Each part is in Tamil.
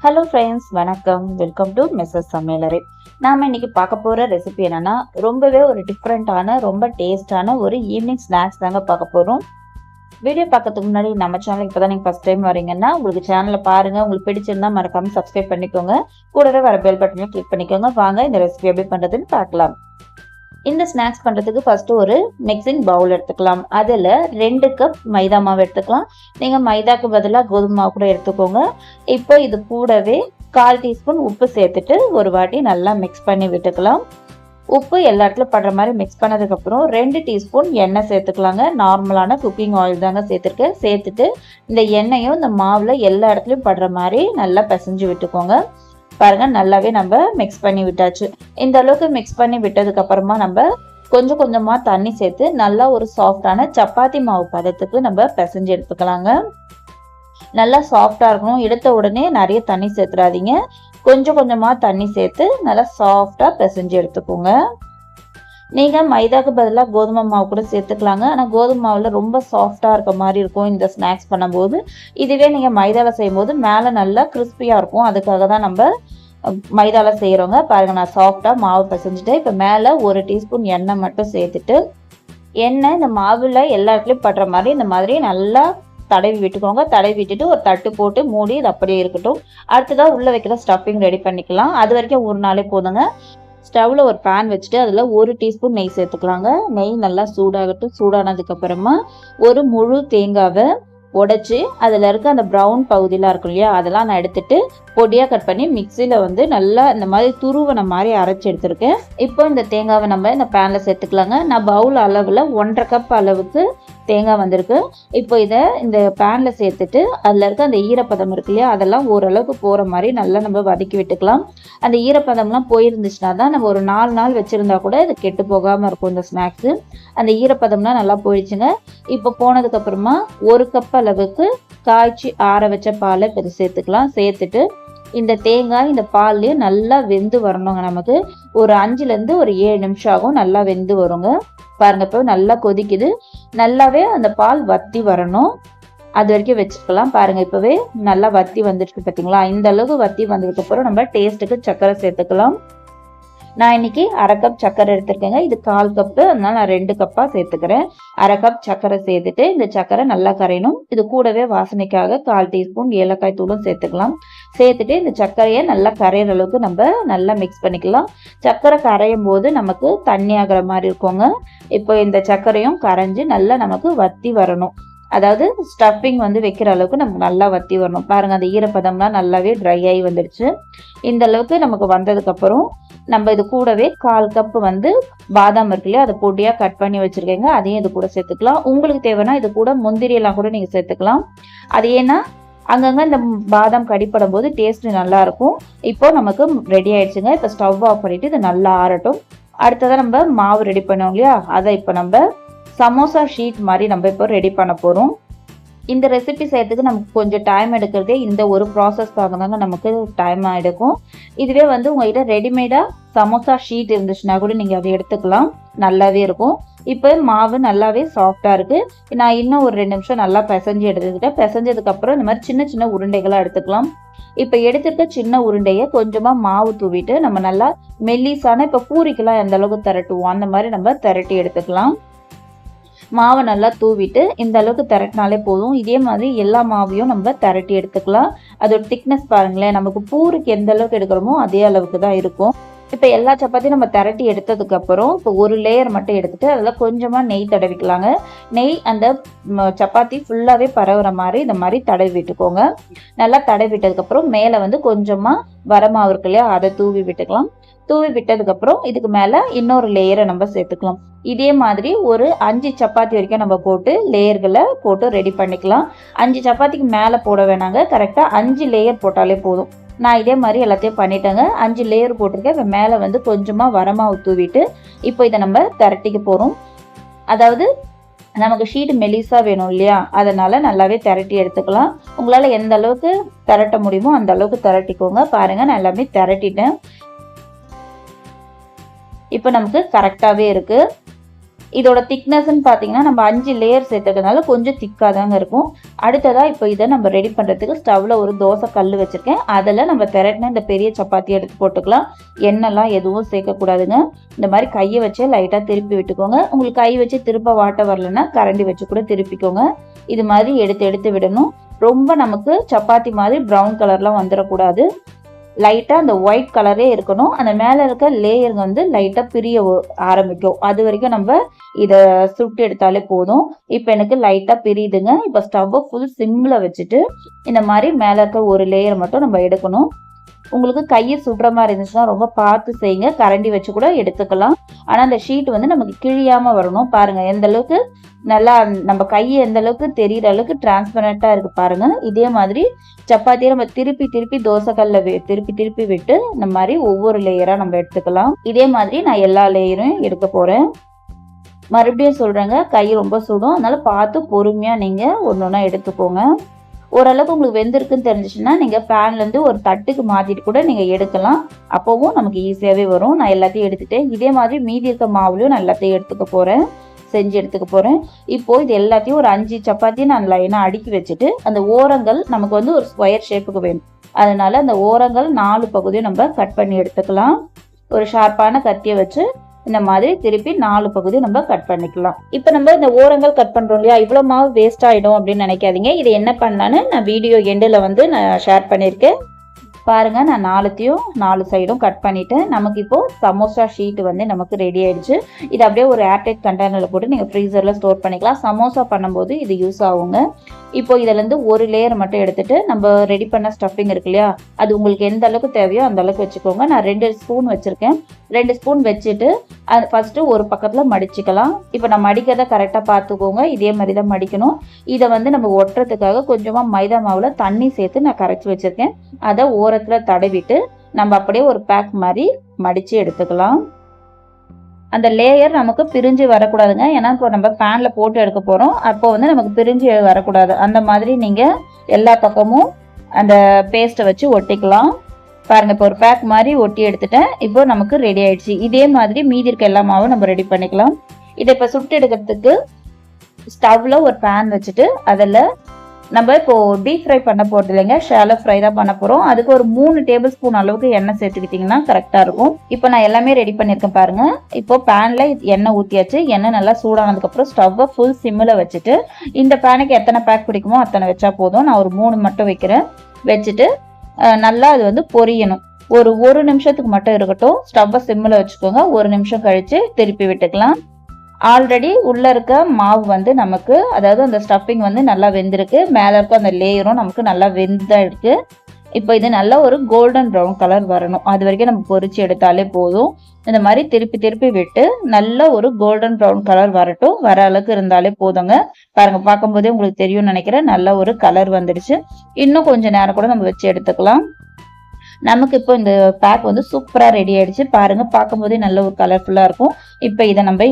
ஹலோ ஃப்ரெண்ட்ஸ், வணக்கம். வெல்கம் டு மிஸ்ஸஸ் சமையலறை. நாம் இன்னைக்கு பார்க்க போகிற ரெசிபி என்னன்னா, ரொம்பவே ஒரு டிஃப்ரெண்ட்டான, ரொம்ப டேஸ்டான ஒரு ஈவினிங் ஸ்நாக்ஸ் தாங்க பார்க்க போகிறோம். வீடியோ பார்க்கறதுக்கு முன்னாடி நம்ம சேனல் இப்போ தான் நீங்கள் ஃபஸ்ட் டைம் வரீங்கன்னா, உங்களுக்கு சேனலை பாருங்கள். உங்களுக்கு பிடிச்சிருந்தா மறக்காமல் சப்ஸ்கிரைப் பண்ணிக்கோங்க. கூடவே வர பெல் பட்டனையும் கிளிக் பண்ணிக்கோங்க. வாங்க இந்த ரெசிபி எப்படி பண்ணுறதுன்னு பார்க்கலாம். இந்த ஸ்நாக்ஸ் பண்ணுறதுக்கு ஃபஸ்ட்டு ஒரு மிக்சிங் பவுல் எடுத்துக்கலாம். அதில் 2 கப் மைதா மாவு எடுத்துக்கலாம். நீங்கள் மைதாக்கு பதிலாக கோதுமை மாவு கூட எடுத்துக்கோங்க. இப்போ இது கூடவே 1/4 டீஸ்பூன் உப்பு சேர்த்துட்டு ஒரு வாட்டி நல்லா மிக்ஸ் பண்ணி விட்டுக்கலாம். உப்பு எல்லா இடத்துலையும் படுற மாதிரி மிக்ஸ் பண்ணதுக்கப்புறம் 2 டீஸ்பூன் எண்ணெய் சேர்த்துக்கலாங்க. நார்மலான குக்கிங் ஆயில் தாங்க சேர்த்துருக்கேன். சேர்த்துட்டு இந்த எண்ணெயும் இந்த மாவில் எல்லா இடத்துலையும் படுற மாதிரி நல்லா பிசைஞ்சு விட்டுக்கோங்க. பாருங்க, நல்லாவே நம்ம மிக்ஸ் பண்ணி விட்டாச்சு. இந்த அளவுக்கு மிக்ஸ் பண்ணி விட்டதுக்கு அப்புறமா நம்ம கொஞ்சம் கொஞ்சமா தண்ணி சேர்த்து நல்லா ஒரு சாஃப்டான சப்பாத்தி மாவு பதத்துக்கு நம்ம பிசைஞ்சு எடுத்துக்கலாங்க. நல்லா சாஃப்டா இருக்கணும். எடுத்த உடனே நிறைய தண்ணி சேர்த்துடாதீங்க. கொஞ்சம் கொஞ்சமா தண்ணி சேர்த்து நல்லா சாஃப்டா பிசைஞ்சு எடுத்துக்கோங்க. நீங்க மைதாக்கு பதிலாக கோதுமை மாவு கூட சேர்த்துக்கலாங்க. ஆனால் கோதுமை மாவுல ரொம்ப சாஃப்டா இருக்க மாதிரி இருக்கும் இந்த ஸ்நாக்ஸ் பண்ணும்போது. இதுவே நீங்க மைதால செய்யும்போது மேலே நல்லா கிறிஸ்பியா இருக்கும். அதுக்காக தான் நம்ம மைதால செய்யறோங்க. பாருங்க, நான் சாஃப்டா மாவு பிசைஞ்சுட்டு இப்போ மேலே 1 டீஸ்பூன் எண்ணெய் மட்டும் சேர்த்துட்டு, எண்ணெய் இந்த மாவுல எல்லா இடத்துலையும் படுற மாதிரி இந்த மாதிரி நல்லா தடவி விட்டுக்கோங்க. தடவி விட்டுட்டு ஒரு தட்டு போட்டு மூடி இது அப்படியே இருக்கட்டும். அடுத்ததான் உள்ள வைக்கிற ஸ்டஃபிங் ரெடி பண்ணிக்கலாம். அது வரைக்கும் ஒரு நாளே போதுங்க. ஸ்டவ்வில் ஒரு பேன் வச்சுட்டு அதில் 1 டீஸ்பூன் நெய் சேர்த்துக்கலாங்க. நெய் நல்லா சூடாகட்டும். சூடானதுக்கு அப்புறமா ஒரு முழு தேங்காவை உடைச்சி அதில் இருக்க அந்த ப்ரௌன் பகுதியெலாம் இருக்கும் இல்லையா, அதெல்லாம் நான் எடுத்துட்டு பொடியாக கட் பண்ணி மிக்சியில் நல்லா இந்த மாதிரி துருவன மாதிரி அரைச்சி எடுத்துருக்கேன். இப்போ இந்த தேங்காவை நம்ம இந்த பேனில் சேர்த்துக்கலாங்க. நான் பவுல் அளவில் 1.5 கப் அளவுக்கு தேங்காய் வந்திருக்கு. இப்போ இதை இந்த பேனில் சேர்த்துட்டு அதில் இருக்க அந்த ஈரப்பதம் இருக்கு இல்லையா, அதெல்லாம் ஓரளவுக்கு போகிற மாதிரி நல்லா நம்ம வதக்கி விட்டுக்கலாம். அந்த ஈரப்பதம்லாம் போயிருந்துச்சுன்னா தான் நம்ம ஒரு 4 நாள் வச்சுருந்தா கூட இது கெட்டு போகாமல் இருக்கும் இந்த ஸ்நாக்ஸு. அந்த ஈரப்பதம்லாம் நல்லா போயிடுச்சுங்க. இப்போ போனதுக்கப்புறமா 1 கப் அளவுக்கு காய்ச்சி ஆற வச்ச பாலை இப்போ சேர்த்துக்கலாம். சேர்த்துட்டு இந்த தேங்காய் இந்த பால்லையும் நல்லா வெந்து வரணுங்க. நமக்கு ஒரு 5லேருந்து ஒரு 7 நிமிஷம் ஆகும். நல்லா வெந்து வருங்க. பாருங்க, இப்போ நல்லா கொதிக்குது. நல்லாவே அந்த பால் வத்தி வரணும். அது வரைக்கும் வச்சுக்கலாம். பாருங்க, இப்பவே நல்லா வத்தி வந்துருக்கு பார்த்தீங்களா. இந்த அளவுக்கு வத்தி வந்ததுக்கு அப்புறம் நம்ம டேஸ்ட்டுக்கு சர்க்கரை சேர்த்துக்கலாம். நான் இன்னைக்கு 1/2 கப் சர்க்கரை எடுத்திருக்கேங்க. இது 1/4 கப்பு, அதனால நான் 2 கப்பா சேர்த்துக்கிறேன். 1/2 கப் சர்க்கரை சேர்த்துட்டு இந்த சர்க்கரை நல்லா கரையணும். இது கூடவே வாசனைக்காக 1/4 டீஸ்பூன் ஏலக்காய் தூளும் சேர்த்துக்கலாம். சேர்த்துட்டு இந்த சர்க்கரையை நல்லா கரையிற அளவுக்கு நம்ம நல்லா மிக்ஸ் பண்ணிக்கலாம். சர்க்கரை கரையும் போது நமக்கு தண்ணி ஆகிற மாதிரி இருக்குங்க. இப்போ இந்த சர்க்கரையும் கரைஞ்சி நல்லா நமக்கு வத்தி வரணும். அதாவது ஸ்டஃபிங் வைக்கிற அளவுக்கு நமக்கு நல்லா வத்தி வரணும். பாருங்க, அந்த ஈரப்பதம்லாம் நல்லாவே ட்ரை ஆகி வந்துடுச்சு. இந்த அளவுக்கு நமக்கு வந்ததுக்கப்புறம் நம்ம இது கூடவே 1/4 கப் பாதாம் இருக்கு இல்லையா, அதை பொடியாக கட் பண்ணி வச்சுருக்கேங்க. அதையும் இது கூட சேர்த்துக்கலாம். உங்களுக்கு தேவைன்னா இது கூட முந்திரி எல்லாம் கூட நீங்கள் சேர்த்துக்கலாம். அது ஏன்னா அங்கங்கே இந்த பாதாம் கடிப்படும் போது டேஸ்ட் நல்லா இருக்கும். இப்போ நமக்கு ரெடி ஆயிடுச்சுங்க. இப்போ ஸ்டவ் ஆஃப் பண்ணிட்டு இது நல்லா ஆறட்டும். அடுத்ததான் நம்ம மாவு ரெடி பண்ணோம் இல்லையா, அதை இப்போ நம்ம சமோசா ஷீட் மாதிரி நம்ம இப்போ ரெடி பண்ண போகிறோம். இந்த ரெசிபி செய்யறதுக்கு நமக்கு கொஞ்சம் டைம் எடுக்கிறதே இந்த ஒரு ப்ராசஸ்க்காக தாங்க நமக்கு டைம் எடுக்கும். இதுவே உங்கள்கிட்ட ரெடிமேடாக சமோசா ஷீட் இருந்துச்சுன்னா கூட நீங்கள் அதை எடுத்துக்கலாம். நல்லாவே இருக்கும். இப்போ மாவு நல்லாவே சாஃப்டாக இருக்குது. நான் இன்னும் ஒரு 2 நிமிஷம் நல்லா பிசைஞ்சு எடுத்துக்கிட்டேன். பிசைஞ்சதுக்கப்புறம் இந்த மாதிரி சின்ன சின்ன உருண்டைகளாக எடுத்துக்கலாம். இப்போ எடுத்துருக்க சின்ன உருண்டையை கொஞ்சமாக மாவு தூவிட்டு நம்ம நல்லா மெல்லிசான, இப்போ பூரிக்கெல்லாம் எந்த அளவுக்கு திரட்டுவோம் அந்த மாதிரி நம்ம திரட்டி எடுத்துக்கலாம். மாவை நல்லா தூவிட்டு இந்த அளவுக்கு திரட்டினாலே போதும். இதே மாதிரி எல்லா மாவையும் நம்ம திரட்டி எடுத்துக்கலாம். அதோட திக்னஸ் பாருங்களேன், நமக்கு பூரிக்கு எந்த அளவுக்கு எடுக்கிறோமோ அதே அளவுக்கு தான் இருக்கும். இப்போ எல்லா சப்பாத்தியும் நம்ம திரட்டி எடுத்ததுக்கு அப்புறம் இப்போ ஒரு லேயர் மட்டும் எடுத்துட்டு அதில் கொஞ்சமாக நெய் தடவிக்கலாங்க. நெய் அந்த சப்பாத்தி ஃபுல்லாகவே பரவுற மாதிரி இந்த மாதிரி தடவி விட்டுக்கோங்க. நல்லா தடவி விட்டதுக்கப்புறம் மேலே கொஞ்சமாக வரமாவு இருக்கு இல்லையா, அதை தூவி விட்டுக்கலாம். தூவி விட்டதுக்கப்புறம் இதுக்கு மேலே இன்னொரு லேயரை நம்ம சேர்த்துக்கலாம். இதே மாதிரி ஒரு 5 சப்பாத்தி வரைக்கும் நம்ம போட்டு லேயர்களை போட்டு ரெடி பண்ணிக்கலாம். 5 சப்பாத்திக்கு மேலே போட வேணாங்க. கரெக்டாக 5 லேயர் போட்டாலே போதும். நான் இதே மாதிரி எல்லாத்தையும் பண்ணிட்டேங்க. 5 லேயர் போட்டிருக்கேன். இப்போ மேலே கொஞ்சமாக வரமாவு தூவிட்டு இப்போ இதை நம்ம திரட்டிக்க போகிறோம். அதாவது நமக்கு ஷீட் மெலிசா வேணும் இல்லையா, அதனால நல்லாவே திரட்டி எடுத்துக்கலாம். உங்களால் எந்த அளவுக்கு திரட்ட முடியுமோ அந்த அளவுக்கு திரட்டிக்கோங்க. பாருங்கள், நான் எல்லாமே திரட்டிட்டேன். இப்போ நமக்கு கரெக்டாகவே இருக்குது. இதோட திக்னஸ்ன்னு பார்த்தீங்கன்னா நம்ம 5 லேயர் சேர்த்துக்கிறதுனால கொஞ்சம் திக்காக தாங்க இருக்கும். அடுத்ததாக இப்போ இதை நம்ம ரெடி பண்ணுறதுக்கு ஸ்டவ்வில் ஒரு தோசை கல் வச்சுருக்கேன். அதில் நம்ம திரட்டின இந்த பெரிய சப்பாத்தி எடுத்து போட்டுக்கலாம். எண்ணெய்லாம் எதுவும் சேர்க்கக்கூடாதுங்க. இந்த மாதிரி கையை வச்சே லைட்டாக திருப்பி விட்டுக்கோங்க. உங்களுக்கு கை வச்சு திருப்ப வாட்ட வரலன்னா கரண்டி வச்சு கூட திருப்பிக்கோங்க. இது மாதிரி எடுத்து எடுத்து விடணும். ரொம்ப நமக்கு சப்பாத்தி மாதிரி ப்ரௌன் கலர்லாம் வந்துடக்கூடாது. லைட்டாக அந்த ஒயிட் கலரே இருக்கணும். அந்த மேலே இருக்க லேயர் வந்து லைட்டாக பிரிய ஆரம்பிக்கும். அது வரைக்கும் நம்ம இதை சுட்டு எடுத்தாலே போதும். இப்போ எனக்கு லைட்டாக பிரியுதுங்க. இப்போ ஸ்டவ்வை ஃபுல் சிம்மில் வச்சுட்டு இந்த மாதிரி மேலே இருக்க ஒரு லேயர் மட்டும் நம்ம எடுக்கணும். உங்களுக்கு கையை சுடுற மாதிரி இருந்துச்சுன்னா ரொம்ப பார்த்து செய்யுங்க. கரண்டி வச்சு கூட எடுத்துக்கலாம். ஆனால் அந்த ஷீட் வந்து நமக்கு கிழியாமல் வரணும். பாருங்கள் எந்த அளவுக்கு நல்லா நம்ம கையை எந்த அளவுக்கு தெரிகிற அளவுக்கு டிரான்ஸ்பரண்ட்டாக இருக்குது பாருங்கள். இதே மாதிரி சப்பாத்தியை நம்ம திருப்பி திருப்பி தோசைக்கல்ல திருப்பி திருப்பி விட்டு இந்த மாதிரி ஒவ்வொரு லேயராக நம்ம எடுத்துக்கலாம். இதே மாதிரி நான் எல்லா லேயரும் எடுக்க போகிறேன். மறுபடியும் சொல்கிறேங்க, கை ரொம்ப சுடும். அதனால பார்த்து பொறுமையாக நீங்கள் ஒன்று ஒன்றா எடுத்துக்கோங்க. ஓரளவுக்கு உங்களுக்கு வெந்திருக்குன்னு தெரிஞ்சிச்சுன்னா நீங்கள் பேன்லேருந்து ஒரு தட்டுக்கு மாற்றிட்டு கூட நீங்கள் எடுக்கலாம். அப்போவும் நமக்கு ஈஸியாகவே வரும். நான் எல்லாத்தையும் எடுத்துட்டேன். இதே மாதிரி மீதி இருக்க மாவுலையும் நான் எல்லாத்தையும் செஞ்சு எடுத்துக்க போகிறேன். இப்போது இது எல்லாத்தையும் ஒரு 5 சப்பாத்தி நான் லைனாக அடுக்கி வச்சுட்டு அந்த ஓரங்கள் நமக்கு வந்து ஒரு ஸ்கொயர் ஷேப்புக்கு வேணும். அதனால அந்த ஓரங்கள் 4 பகுதியும் நம்ம கட் பண்ணி எடுத்துக்கலாம். ஒரு ஷார்ப்பான கத்தியை வச்சு இந்த மாதிரி திருப்பி 4 பகுதி நம்ம கட் பண்ணிக்கலாம். இப்போ நம்ம இந்த ஓரங்கள் கட் பண்ணுறோம் இல்லையா, இவ்வளோ மாவு வேஸ்ட் ஆகிடும் அப்படின்னு நினைக்காதீங்க. இது என்ன பண்ணலான்னு நான் வீடியோ எண்டில் வந்து நான் ஷேர் பண்ணியிருக்கேன். பாருங்கள், நான் 4 சைடும் கட் பண்ணிவிட்டேன். நமக்கு இப்போது சமோசா ஷீட்டு வந்து நமக்கு ரெடி ஆகிடுச்சு. இது அப்படியே ஒரு ஏர்டைட் கண்டெய்னரில் போட்டு நீங்கள் ஃப்ரீசரில் ஸ்டோர் பண்ணிக்கலாம். சமோசா பண்ணும்போது இது யூஸ் ஆகுங்க. இப்போ இதிலேருந்து ஒரு லேயர் மட்டும் எடுத்துகிட்டு நம்ம ரெடி பண்ண ஸ்டஃபிங் இருக்கு இல்லையா, அது உங்களுக்கு எந்த அளவுக்கு தேவையோ அந்த அளவுக்கு வச்சுக்கோங்க. நான் 2 ஸ்பூன் வச்சுருக்கேன். 2 ஸ்பூன் வச்சுட்டு அது ஃபஸ்ட்டு ஒரு பக்கத்தில் மடிச்சுக்கலாம். இப்போ நான் மடிக்கிறத கரெக்டாக பார்த்துக்கோங்க. இதே மாதிரி தான் மடிக்கணும். இதை வந்து நம்ம ஒட்டுறதுக்காக கொஞ்சமாக மைதா மாவில் தண்ணி சேர்த்து நான் கரைச்சி வச்சுருக்கேன். அதை ஓரத்தில் தடவிட்டு நம்ம அப்படியே ஒரு பேக் மாதிரி மடித்து எடுத்துக்கலாம். அந்த லேயர் நமக்கு பிரிஞ்சு வரக்கூடாதுங்க. ஏன்னா இப்போ நம்ம பேனில் போட்டு எடுக்க போகிறோம். அப்போ வந்து நமக்கு பிரிஞ்சு வரக்கூடாது. அந்த மாதிரி நீங்கள் எல்லா பக்கமும் அந்த பேஸ்ட்டை வச்சு ஒட்டிக்கலாம். பாருங்கள், இப்போ ஒரு பேக் மாதிரி ஒட்டி எடுத்துட்டேன். இப்போ நமக்கு ரெடி ஆயிடுச்சு. இதே மாதிரி மீதி இருக்க எல்லா மாவும் நம்ம ரெடி பண்ணிக்கலாம். இதை இப்போ சுட்டு எடுக்கிறதுக்கு ஸ்டவ்வில் ஒரு பேன் வச்சுட்டு அதில் நம்ம இப்போ டீப் ஃப்ரை பண்ண போகிறது இல்லைங்க, ஷாலோ ஃப்ரை தான் பண்ண போகிறோம். அதுக்கு ஒரு 3 டேபிள் ஸ்பூன் அளவுக்கு எண்ணெய் சேர்த்துக்கிட்டிங்கன்னா கரெக்டாக இருக்கும். இப்போ நான் எல்லாமே ரெடி பண்ணியிருக்கேன் பாருங்கள். இப்போ பேனில் எண்ணெய் ஊற்றியாச்சு. எண்ணெய் நல்லா சூடானதுக்கப்புறம் ஸ்டவ்வை ஃபுல் சிம்மில் வச்சுட்டு இந்த பேனுக்கு எத்தனை பேக் பிடிக்குமோ அத்தனை வச்சா போதும். நான் ஒரு 3 மட்டும் வைக்கிறேன். வச்சுட்டு நல்லா அது வந்து பொரியணும். ஒரு நிமிஷத்துக்கு மட்டும் இருக்கட்டும். ஸ்டவ்வை சிம்மில் வச்சுக்கோங்க. 1 நிமிஷம் கழித்து திருப்பி விட்டுக்கலாம். ஆல்ரெடி உள்ளே இருக்க மாவு வந்து நமக்கு, அதாவது அந்த ஸ்டஃபிங் வந்து நல்லா வெந்திருக்கு. மேலே இருக்க அந்த லேயரும் நமக்கு நல்லா வெந்திருக்கு. இப்போ இது நல்லா ஒரு கோல்டன் ப்ரௌன் கலர் வரணும். அது வரைக்கும் நம்ம பொரிச்சு எடுத்தாலே போதும். இந்த மாதிரி திருப்பி திருப்பி விட்டு நல்ல ஒரு கோல்டன் ப்ரௌன் கலர் வரட்டும். வர அளவுக்கு இருந்தாலே போதுங்க. பாருங்க, பார்க்கும்போதே உங்களுக்கு தெரியும்னு நினைக்கிறேன். நல்ல ஒரு கலர் வந்துடுச்சு. இன்னும் கொஞ்சம் நேரம் கூட நம்ம வச்சு எடுத்துக்கலாம். நமக்கு இப்போ இந்த பேக் வந்து சூப்பராக ரெடி ஆயிடுச்சு. பாருங்க, பார்க்கும்போதே நல்ல ஒரு கலர்ஃபுல்லாக இருக்கும். இப்போ இதை நம்ம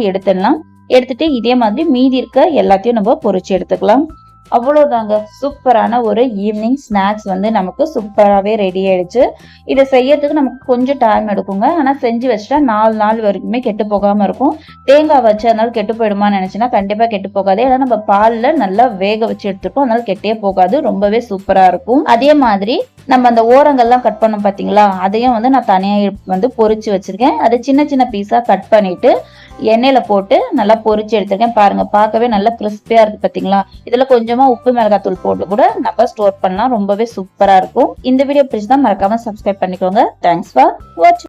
எடுத்துட்டு இதே மாதிரி மீதி இருக்க எல்லாத்தையும் நம்ம பொரிச்சு எடுத்துக்கலாம். அவ்வளோதாங்க, சூப்பரான ஒரு ஈவினிங் ஸ்நாக்ஸ் வந்து நமக்கு சூப்பராகவே ரெடி ஆயிடுச்சு. இதை செய்யறதுக்கு நமக்கு கொஞ்சம் டைம் எடுக்குங்க. ஆனால் செஞ்சு வச்சுட்டா 4 நாள் வரைக்குமே கெட்டு போகாமல் இருக்கும். தேங்காய் வச்சு அதனால கெட்டு போயிடுமான்னு நினச்சின்னா கண்டிப்பாக கெட்டு போகாது. ஏன்னா நம்ம பாலில் நல்லா வேக வச்சு எடுத்துருக்கோம். அதனால கெட்டே போகாது. ரொம்பவே சூப்பராக இருக்கும். அதே மாதிரி நம்ம அந்த ஓரங்கள்லாம் கட் பண்ணோம் பார்த்தீங்களா, அதையும் வந்து நான் தனியாக வந்து பொரிச்சு வச்சிருக்கேன். அதை சின்ன சின்ன பீஸாக கட் பண்ணிட்டு எண்ணெயில் போட்டு நல்லா பொரிச்சு எடுத்திருக்கேன். பாருங்க, பார்க்கவே நல்லா கிறிஸ்பியா இருக்கு பார்த்தீங்களா. இதுல கொஞ்சமா உப்பு மிளகாத்தூள் போட்டு கூட நம்ம ஸ்டோர் பண்ணலாம். ரொம்பவே சூப்பரா இருக்கும். இந்த வீடியோ பிடிச்சா மறக்காம சப்ஸ்கிரைப் பண்ணிக்கோங்க. தேங்க்ஸ் ஃபார் வாட்சிங்.